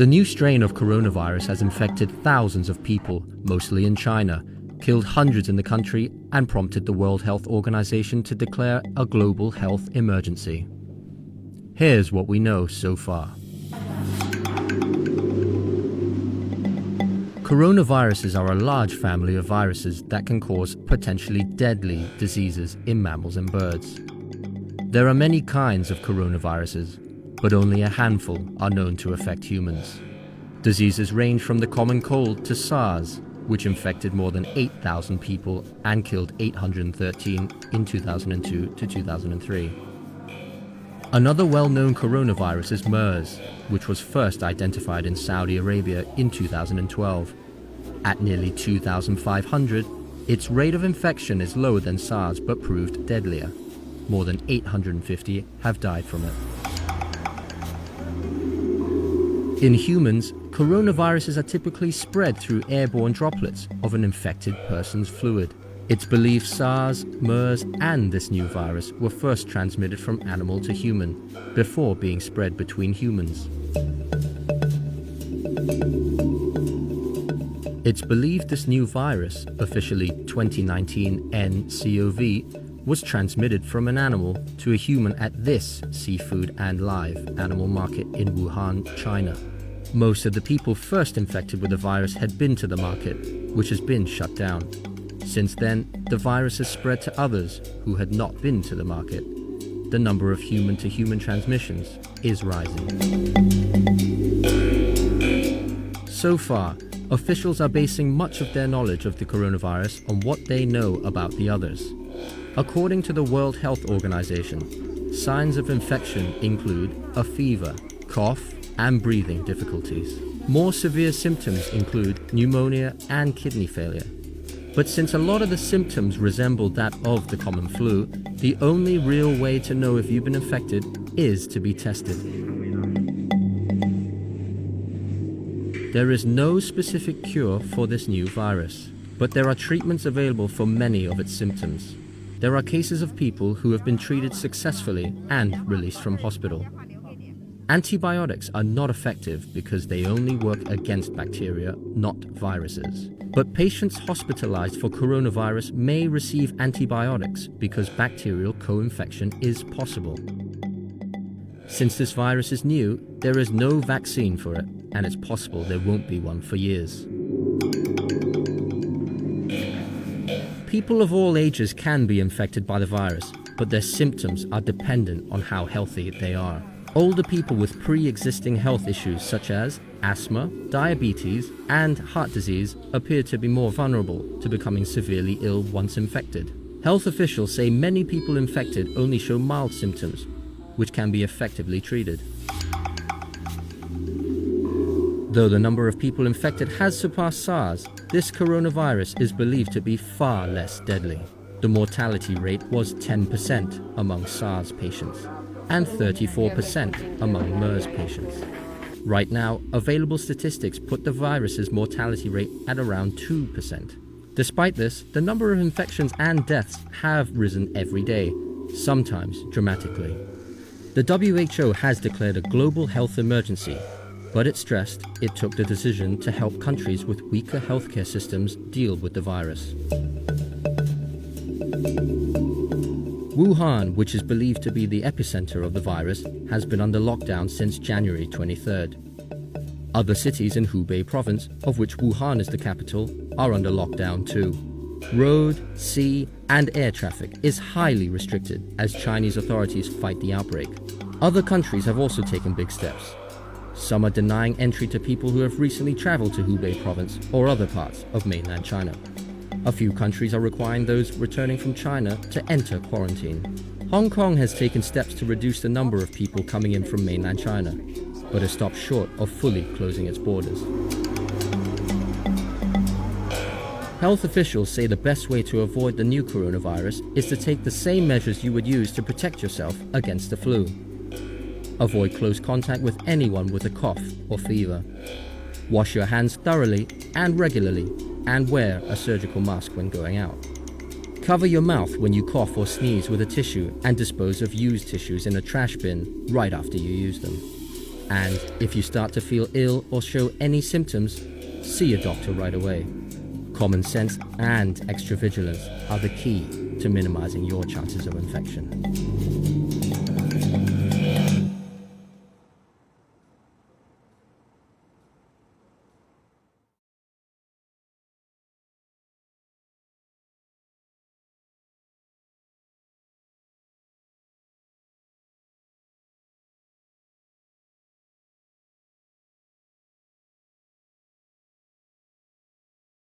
The new strain of coronavirus has infected thousands of people, mostly in China, killed hundreds in the country, and prompted the World Health Organization to declare a global health emergency. Here's what we know so far. Coronaviruses are a large family of viruses that can cause potentially deadly diseases in mammals and birds. There are many kinds of coronaviruses, but only a handful are known to affect humans. Diseases range from the common cold to SARS, which infected more than 8,000 people and killed 813 in 2002 to 2003. Another well-known coronavirus is MERS, which was first identified in Saudi Arabia in 2012. At nearly 2,500, its rate of infection is lower than SARS but proved deadlier. More than 850 have died from it. In humans, coronaviruses are typically spread through airborne droplets of an infected person's fluid. It's believed SARS, MERS, and this new virus were first transmitted from animal to human, before being spread between humans. It's believed this new virus, officially 2019 nCoV, was transmitted from an animal to a human at this seafood and live animal market in Wuhan, China. Most of the people first infected with the virus had been to the market, which has been shut down. Since then, the virus has spread to others who had not been to the market. The number of human-to-human transmissions is rising. So far, officials are basing much of their knowledge of the coronavirus on what they know about the others. According to the World Health Organization, signs of infection include a fever, cough, and breathing difficulties. More severe symptoms include pneumonia and kidney failure. But since a lot of the symptoms resemble that of the common flu, the only real way to know if you've been infected is to be tested. There is no specific cure for this new virus, but there are treatments available for many of its symptoms. There are cases of people who have been treated successfully and released from hospital. Antibiotics are not effective because they only work against bacteria, not viruses. But patients hospitalized for coronavirus may receive antibiotics because bacterial co-infection is possible. Since this virus is new, there is no vaccine for it, and it's possible there won't be one for years. People of all ages can be infected by the virus, but their symptoms are dependent on how healthy they are. Older people with pre-existing health issues such as asthma, diabetes, and heart disease appear to be more vulnerable to becoming severely ill once infected. Health officials say many people infected only show mild symptoms, which can be effectively treated. Though the number of people infected has surpassed SARS, this coronavirus is believed to be far less deadly. The mortality rate was 10% among SARS patients and 34% among MERS patients. Right now, available statistics put the virus's mortality rate at around 2%. Despite this, the number of infections and deaths have risen every day, sometimes dramatically. The WHO has declared a global health emergency, but it stressed it took the decision to help countries with weaker healthcare systems deal with the virus. Wuhan, which is believed to be the epicenter of the virus, has been under lockdown since January 23rd. Other cities in Hubei province, of which Wuhan is the capital, are under lockdown too. Road, sea, and air traffic is highly restricted as Chinese authorities fight the outbreak. Other countries have also taken big steps. Some are denying entry to people who have recently traveled to Hubei province or other parts of mainland China. A few countries are requiring those returning from China to enter quarantine. Hong Kong has taken steps to reduce the number of people coming in from mainland China, but has stopped short of fully closing its borders. Health officials say the best way to avoid the new coronavirus is to take the same measures you would use to protect yourself against the flu. Avoid close contact with anyone with a cough or fever. Wash your hands thoroughly and regularly, and wear a surgical mask when going out. Cover your mouth when you cough or sneeze with a tissue and dispose of used tissues in a trash bin right after you use them. And if you start to feel ill or show any symptoms, see a doctor right away. Common sense and extra vigilance are the key to minimizing your chances of infection.